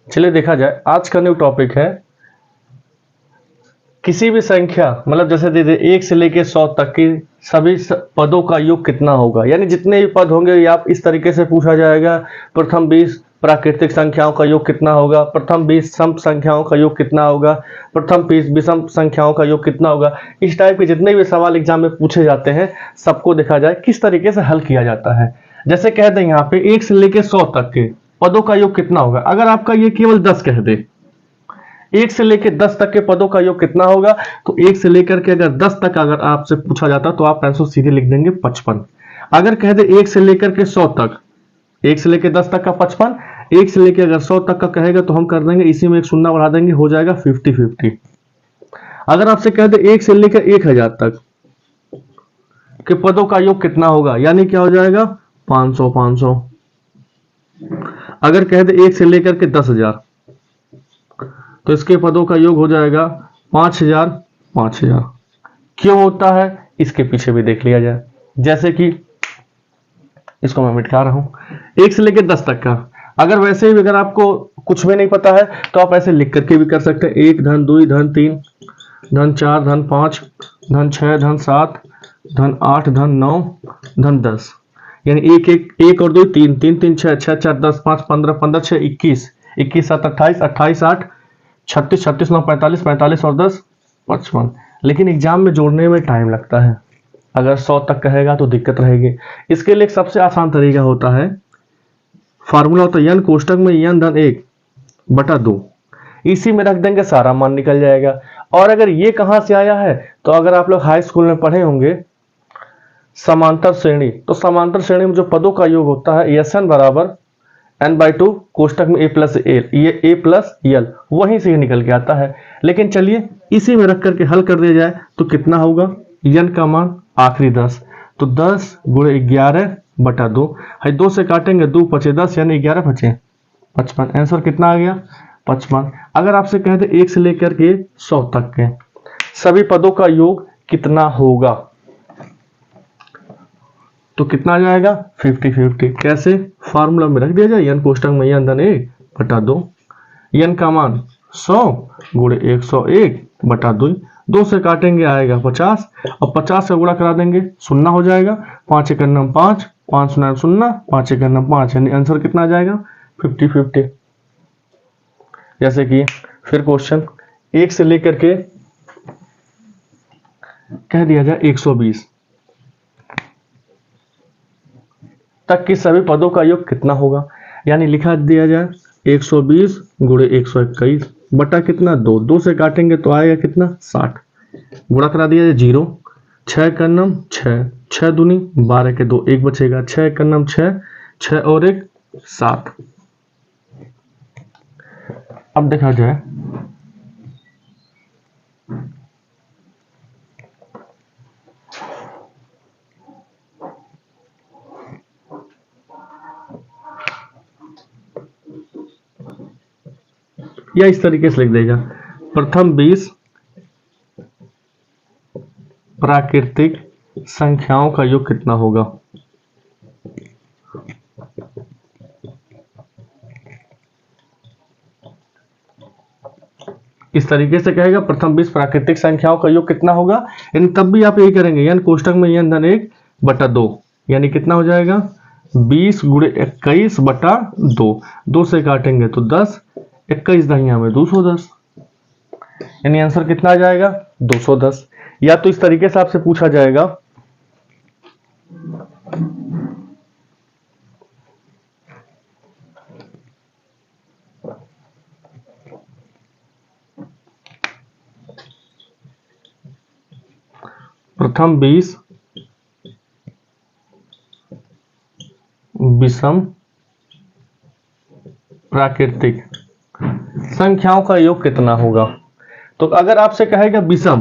चलिए देखा जाए, आज का न्यू टॉपिक है किसी भी संख्या, मतलब जैसे दे दे 1 से लेके 100 तक की सभी पदों का योग कितना होगा। यानी जितने भी पद होंगे ये आप इस तरीके से पूछा जाएगा। प्रथम 20 प्राकृतिक संख्याओं का योग कितना होगा, प्रथम 20 सम संख्याओं का योग कितना होगा, प्रथम 20 विषम संख्याओं का योग कितना होगा। इस टाइप के जितने भी सवाल एग्जाम में पूछे जाते हैं सबको देखा जाए किस तरीके से हल किया जाता है। जैसे कह दें यहाँ पे 1 से लेके 100 तक के पदों का योग कितना होगा। अगर आपका ये केवल 10 कह दे, 1 से लेकर 10 तक के पदों का योग कितना होगा, तो 1 से लेकर के अगर 10 तक अगर आपसे पूछा जाता तो आप आंसर सीधे लिख देंगे 55। अगर कह दे 1 से लेकर के 100 तक, 1 से लेकर 10 तक का 55, 1 से लेकर अगर 100 तक का कहेगा तो हम कर देंगे इसी में एक शून्य बढ़ा देंगे, हो जाएगा 50-50। अगर आपसे कह दे 1 से लेकर 1000 तक के पदों का योग कितना होगा, यानी क्या हो जाएगा 500-500। अगर कह दे 1 से लेकर के 10,000 तो इसके पदों का योग हो जाएगा 5,000-5,000। क्यों होता है इसके पीछे भी देख लिया जाए। जैसे कि इसको मैं मिटा रहा हूं, 1 से लेकर 10 तक का अगर वैसे ही अगर आपको कुछ भी नहीं पता है तो आप ऐसे लिख करके भी कर सकते हैं। 1 धन 2 धन 3 धन 4 धन 5 धन 6 धन 7 धन 8 धन 9 धन 10। यानी 1 और 2 3 3 3 6 6 4 10 5 15 15 6 21 21 7 28 28 8 36 36 9 45 45 और 10 55। लेकिन एग्जाम में जोड़ने में टाइम लगता है। अगर 100 तक कहेगा तो दिक्कत रहेगी। इसके लिए एक सबसे आसान तरीका होता है, फार्मूला होता है n कोष्टक में n धन 1 बटा 2, इसी में रख देंगे सारा मान निकल जाएगा। और अगर ये कहां से आया है तो अगर आप लोग हाई स्कूल में पढ़े होंगे समांतर श्रेणी, तो समांतर श्रेणी में जो पदों का योग होता है एस एन बराबर n/2 कोष्टक में a प्लस एल, ये a प्लस यल वहीं से ही निकल के आता है। लेकिन चलिए इसी में रख करके हल कर दिया जाए तो कितना होगा, n का मान आखिरी 10, तो 10 गुणे 11 बटा 2 है, 2 से काटेंगे 2 बचे 10 यानी 11 बचे 55। आंसर कितना आ गया 55। अगर आपसे कहे थे 1 से लेकर के 100 तक के सभी पदों का योग कितना होगा तो कितना आ जाएगा 50-50। कैसे, फार्मूला में रख दिया जाए n कोष्टक में n धन 1 बटा 2, n का मान 100 गुणे 101 बटा 2, 2 से काटेंगे आएगा 50 और 50 से गुणा करा देंगे शून्य हो जाएगा, 5 1 9 5 5 0 0 5 1 9 5, यानी आंसर कितना आ जाएगा 50-50। जैसे कि फिर क्वेश्चन 1 से लेकर के कह दिया जाए 120 तक की सभी पदों का योग कितना होगा। यानी लिखा दिया जाए 120 गुणे 121 बटा कितना 2, 2 से काटेंगे तो आएगा कितना 60, गुणा करा दिया जाए 0, 6 का नम 6, 6 दूनी 12 के 2 1 बचेगा, 6 का नम 6, 6 और 1 7। अब देखा जाए या इस तरीके से लिख देगा, प्रथम 20 प्राकृतिक संख्याओं का योग कितना होगा। इस तरीके से कहेगा प्रथम 20 प्राकृतिक संख्याओं का योग कितना होगा, यानी तब भी आप यही करेंगे n कोष्टक में n धन 1 बटा 2, यानी कितना हो जाएगा 20 गुणे 21 बटा 2, 2 से काटेंगे तो 10, 21 दहिया में 210, यानी आंसर कितना आ जाएगा 210। या तो इस तरीके से आपसे पूछा जाएगा प्रथम 20 विषम प्राकृतिक संख्याओं का योग कितना होगा। तो अगर आपसे कहेगा विषम,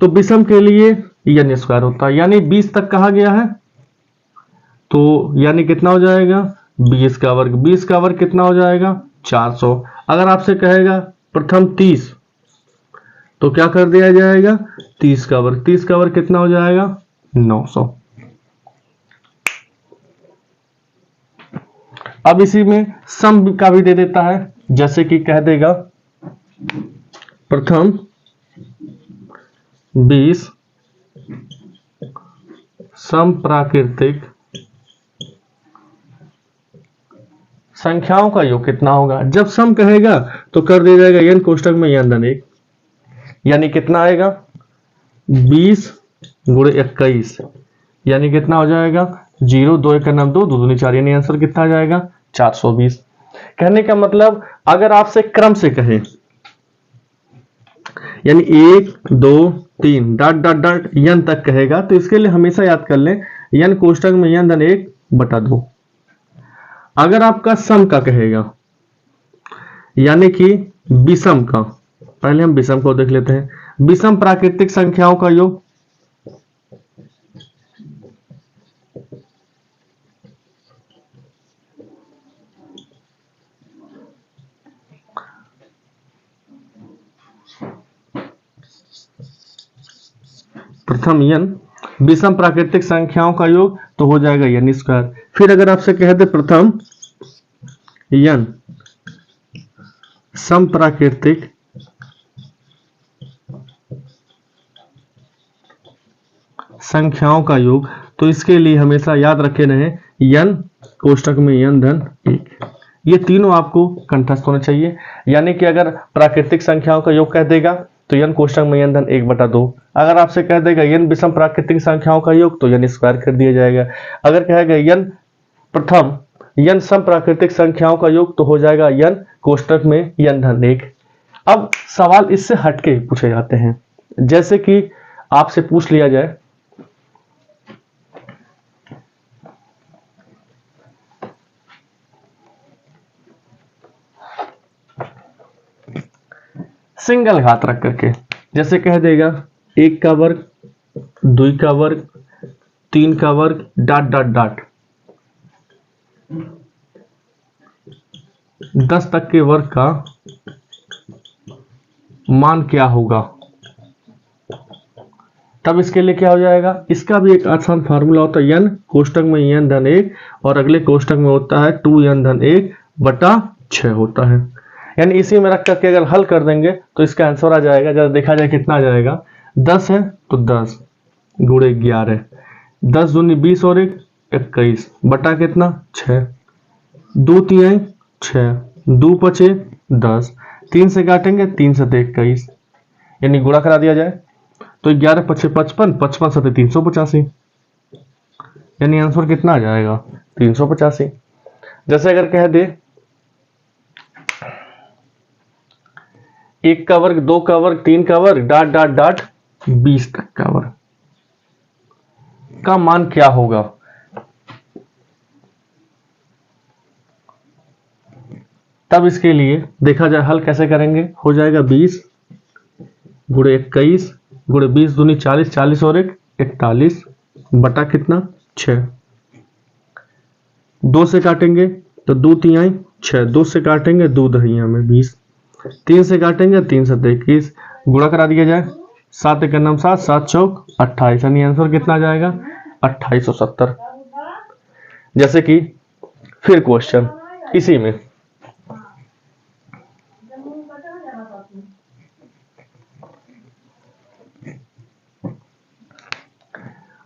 तो विषम के लिए n स्क्वायर होता है, यानी 20 तक कहा गया है तो यानी कितना हो जाएगा 20 का वर्ग, 20 का वर्ग कितना हो जाएगा 400। अगर आपसे कहेगा प्रथम 30 तो क्या कर दिया जाएगा 30 का वर्ग, 30 का वर्ग कितना हो जाएगा 900। अब इसी में सम का भी दे देता है, जैसे कि कह देगा प्रथम 20 समप्राकृतिक संख्याओं का योग कितना होगा। जब सम कहेगा तो कर दिया जाएगा n कोष्टक में n धन 1, यानी कितना आएगा 20 गुणे 21, यानी कितना हो जाएगा 0, 2 1 9 2 2 दूनी 4, यानी आंसर कितना आ जाएगा 420। कहने का मतलब अगर आपसे क्रम से कहे, यानी 1 2 3 डॉट डॉट डॉट n तक कहेगा, तो इसके लिए हमेशा याद कर लें n कोष्टक में n धन 1 बटा 2। अगर आपका सम का कहेगा, यानी कि विषम का, पहले हम विषम को देख लेते हैं। विषम प्राकृतिक संख्याओं का योग, प्रथम n विषम प्राकृतिक संख्याओं का योग तो हो जाएगा n स्क्वायर। फिर अगर आपसे कह दे प्रथम n सम प्राकृतिक संख्याओं का योग, तो इसके लिए हमेशा याद रखे रहे n कोष्टक में n धन 1। ये तीनों आपको कंठस्थ होने चाहिए, यानी कि अगर प्राकृतिक संख्याओं का योग कह देगा तो n कोष्टक में n धन 1 बटा 2। अगर आपसे कह देगा n विषम प्राकृतिक संख्याओं का योग तो n स्क्वायर कर दिया जाएगा। अगर कहेगा n प्रथम n सम प्राकृतिक संख्याओं का योग तो हो जाएगा n कोष्टक में n धन 1। अब सवाल इससे हटके पूछे जाते हैं, जैसे कि आपसे पूछ लिया जाए सिंगल घात रख करके, जैसे कह देगा 1 का वर्ग 2 का वर्ग 3 का वर्ग डॉट डॉट डॉट 10 तक के वर्ग का मान क्या होगा। तब इसके लिए क्या हो जाएगा, इसका भी एक आसान फार्मूला होता है n कोष्टक में n धन 1 और अगले कोष्टक में होता है 2n धन 1 बटा 6 होता है। यानी इसी में रख करके अगर हल कर देंगे तो इसका आंसर आ जाएगा। जरा देखा जाए कितना आ जाएगा, 10 है तो 10 गुणे 11, 10 दूनी 20 और 1 21 बटा कितना 6, 2 3 6, 2 5 10, 3 से काटेंगे 3 से 21, यानी गुणा करा दिया जाए तो 11 5 55, 55 से 385, यानी आंसर कितना आ जाएगा 385। जैसे अगर कह दे 1 का वर्ग 2 का वर्ग 3 का वर्ग डॉट डॉट डॉट 20 तक का वर्ग का मान क्या होगा। तब इसके लिए देखा जाए हल कैसे करेंगे, हो जाएगा 20 गुणे 21 गुणे 20 दूनी 40, 40 और 1 41 बटा कितना 6, 2 से काटेंगे तो 2 3 6, 2 से काटेंगे 2 दहिया में 20, 3 से काटेंगे 3 से 21, गुणा करा दिया जाए 7 1 9 7, 7 चौक 28, यानी आंसर कितना आ जाएगा 2870। जैसे कि फिर क्वेश्चन इसी में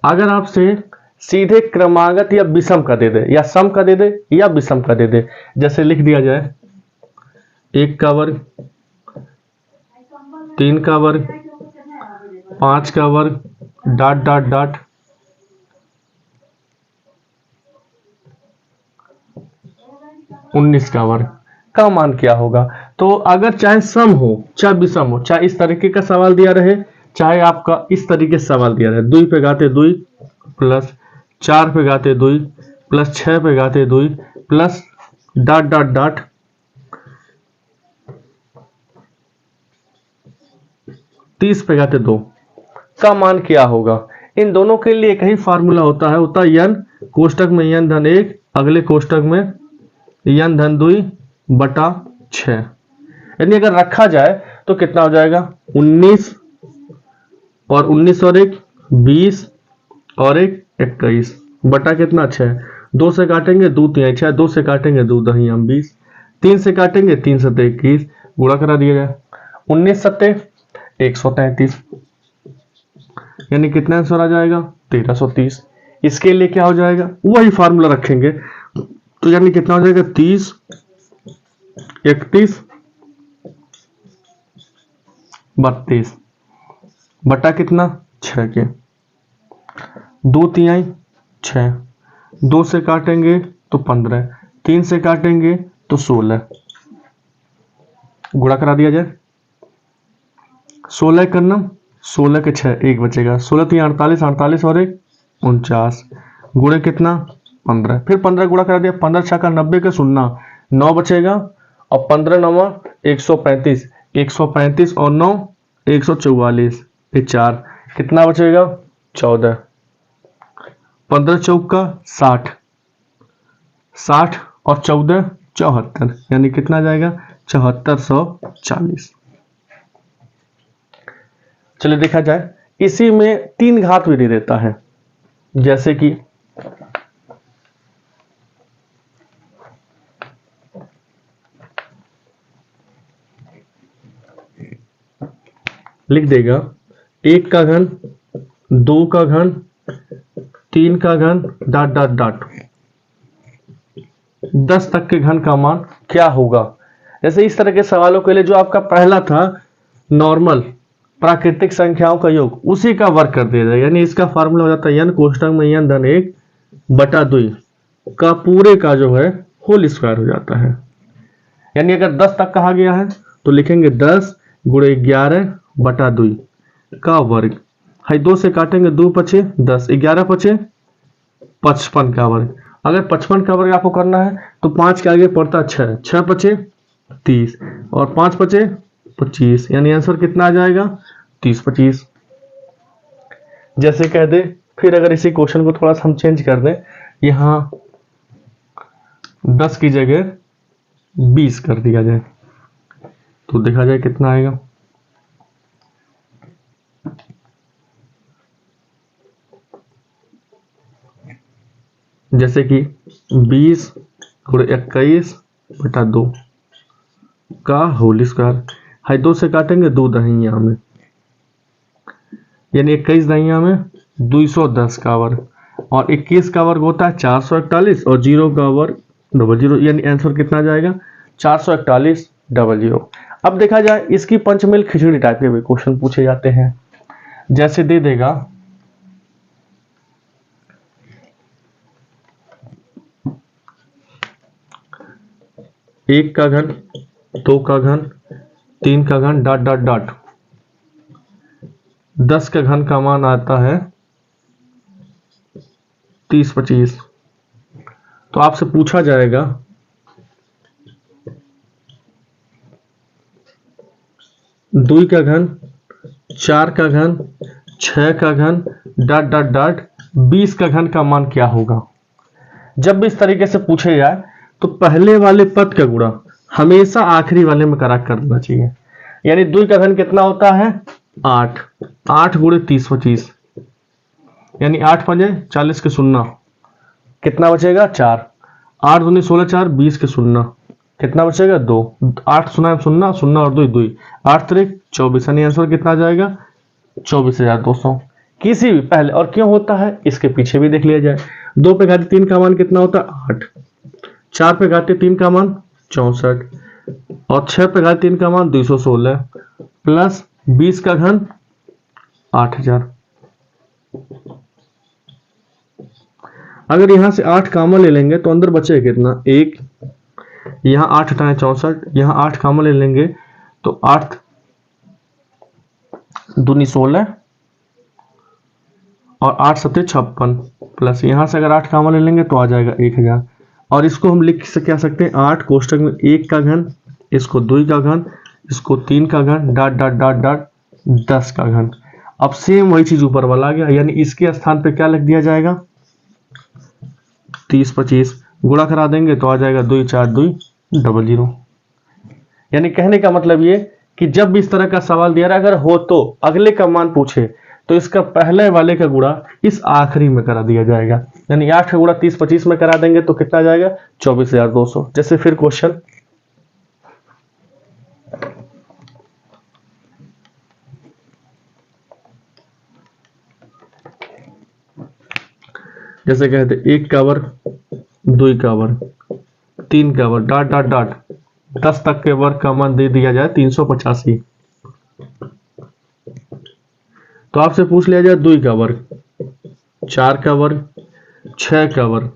अगर आपसे सीधे क्रमागत या विषम का दे दे, या सम का दे दे या विषम का दे दे, जैसे लिख दिया जाए 1 का वर्ग 3 का वर्ग 5 का वर्ग डॉट डॉट डॉट 19 का वर्ग का मान क्या होगा। तो अगर चाहे सम हो चाहे विषम हो, चाहे इस तरीके का सवाल दिया रहे चाहे आपका इस तरीके से सवाल दिया रहे, 2 पे घाते 2 प्लस 4 पे घाते 2 प्लस 6 पे घाते 2 प्लस डॉट डॉट डॉट 30 पे घाते 2 का मान क्या होगा। इन दोनों के लिए एक ही फार्मूला होता है n कोष्टक में n धन 1 अगले कोष्टक में n धन 2 बटा 6, यानी अगर रखा जाए तो कितना हो जाएगा 19 और 19 और 1 20 और 1 21 बटा कितना 6, 2 से काटेंगे 2 3 6, 2 से काटेंगे 2 दही हम 20, 3 से काटेंगे 3 7 21, गुणा करा दिया जाए 19 7 133, यानी कितना आंसर आ जाएगा 1330। इसके लिए क्या हो जाएगा, वही फार्मूला रखेंगे, तो यानी कितना हो जाएगा 30 31 32 बटा कितना 6 के, 2 3 6, 2 से काटेंगे तो 15, 3 से काटेंगे तो 16, गुणा करा दिया जाए 16 करना 16 के 6 1 बचेगा, 16 3 48, 48 और 1 49, गुणे कितना 15, फिर 15 गुणा करा दिया, 15 6 का 90 का 0 9 बचेगा, और 15 9 135, 135 और 9 144, ये 4 कितना बचेगा 14, 15 चौक का 60, 60 और 14 74, यानी कितना जाएगा 7440। चलिए देखा जाए, इसी में 3 घात विधि देता है, जैसे कि लिख देगा 1 का घन 2 का घन 3 का घन डॉट डॉट डॉट 10 तक के घन का मान क्या होगा। जैसे इस तरह के सवालों के लिए जो आपका पहला था नॉर्मल प्राकृतिक संख्याओं का योग, उसी का वर्ग कर दिया जाएगा, यानी इसका फार्मूला हो जाता है n कोष्टक में n धन 1 बटा 2 का पूरे का जो है होल स्क्वायर हो जाता है। यानी अगर 10 तक कहा गया है तो लिखेंगे 10 गुणे 11 बटा 2 का वर्ग, है 2 से काटेंगे 2 पचे 10, 11 पचे 55 का वर्ग। अगर 55 का वर्ग आपको करना है तो 5 के आगे पड़ता 6, 6 पचे 30 और 5 पचे 25, यानी आंसर कितना आ जाएगा 30 25। जैसे कह दे, फिर अगर इसी क्वेश्चन को थोड़ा सा हम चेंज कर दें, यहां 10 की जगह 20 कर दिया जाए, तो देखा जाए कितना आएगा। जैसे कि 20 गुणे 21 बटा 2 का होल स्क्वायर, है 2 से काटेंगे 2 दहिया में, यानी 21 दहिया में 210 का वर्ग, और 21 का वर्ग होता है 441 और 0 का वर्ग 00, यानी आंसर कितना जाएगा 441 00। अब देखा जाए, इसकी पंचमेल खिचड़ी टाइप के भी क्वेश्चन पूछे जाते हैं। जैसे दे देगा 1 का घन 2 का घन 3 का घन डॉट डॉट डॉट 10 का घन का मान आता है 30 25। तो आपसे पूछा जाएगा 2 का घन 4 का घन 6 का घन डॉट डॉट डॉट 20 का घन का मान क्या होगा। जब भी इस तरीके से पूछे जाए तो पहले वाले पद का गुणा हमेशा आखिरी वाले में करा कर देना चाहिए। यानी 2 का घन कितना होता है 8, 8 गुणे 30 25, यानी 8 पंजे 40 के 0, कितना बचेगा 4, 8 दूनी 16 4 20 के 0, कितना बचेगा 2, 8 0 0 0 और 2 2, 8 3 24, यानी आंसर कितना आ जाएगा 24,200। किसी भी पहले, और क्यों होता है इसके पीछे भी देख लिया जाए। 2 पे घाते 3 का मान कितना होता है 8, 4 पे घाते 3 का मान 64 और 6 पे घाते 3 का मान 216 प्लस 20 का घन 8000। अगर यहां से 8 कामन ले लेंगे तो अंदर बचेगा कितना 1, यहां 8 हटाए 64, यहां 8 कामन ले लेंगे तो 8 दूनी 16 और 8 सत्ते 56 प्लस यहां से अगर 8 कामन ले लेंगे तो आ जाएगा 1000। और इसको हम लिख से क्या सकते हैं 8 कोष्टक में 1 का घन, इसको 2 का घन, इसको 3 का घन डॉट डॉट डॉट डॉट 10 का घन। अब सेम वही चीज ऊपर वाला आ गया, यानी इसके स्थान पे क्या लिख दिया जाएगा 30 25, गुणा करा देंगे तो आ जाएगा 2 4 2 00। यानी कहने का मतलब ये कि जब भी इस तरह का सवाल दिया रहा, अगर हो तो अगले का मान पूछे तो इसका पहले वाले का गुणा इस आखिरी में करा दिया जाएगा, यानी 8 का गुणा 30 25 में करा देंगे तो कितना जाएगा 24,200। जैसे फिर क्वेश्चन, जैसे कहते 1 का वर्ग, 2 का वर्ग, 3 का वर्ग, डॉट डॉट डॉट 10 तक के वर्ग का मान दे दिया जाए 385। तो आपसे पूछ लिया जाए 2 का वर्ग, 4 का वर्ग, 6 का वर्ग,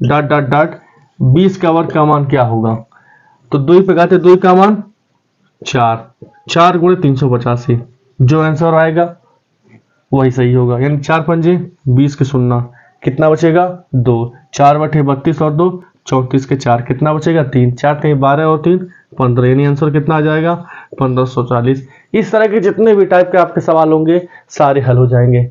डॉट डॉट डॉट 20 का वर्ग का मान क्या होगा। तो 2 पे गाते 2 का मान 4, 4 गुणे 385, जो आंसर आएगा वही सही होगा, यानी 4 पंजे 20 के शून्य, कितना बचेगा 2, 4 बटे 32 और 2 34 के 4, कितना बचेगा 3, 4 कहीं 12 और 3 15, यानी आंसर कितना आ जाएगा 1540। इस तरह के जितने भी टाइप के आपके सवाल होंगे सारे हल हो जाएंगे।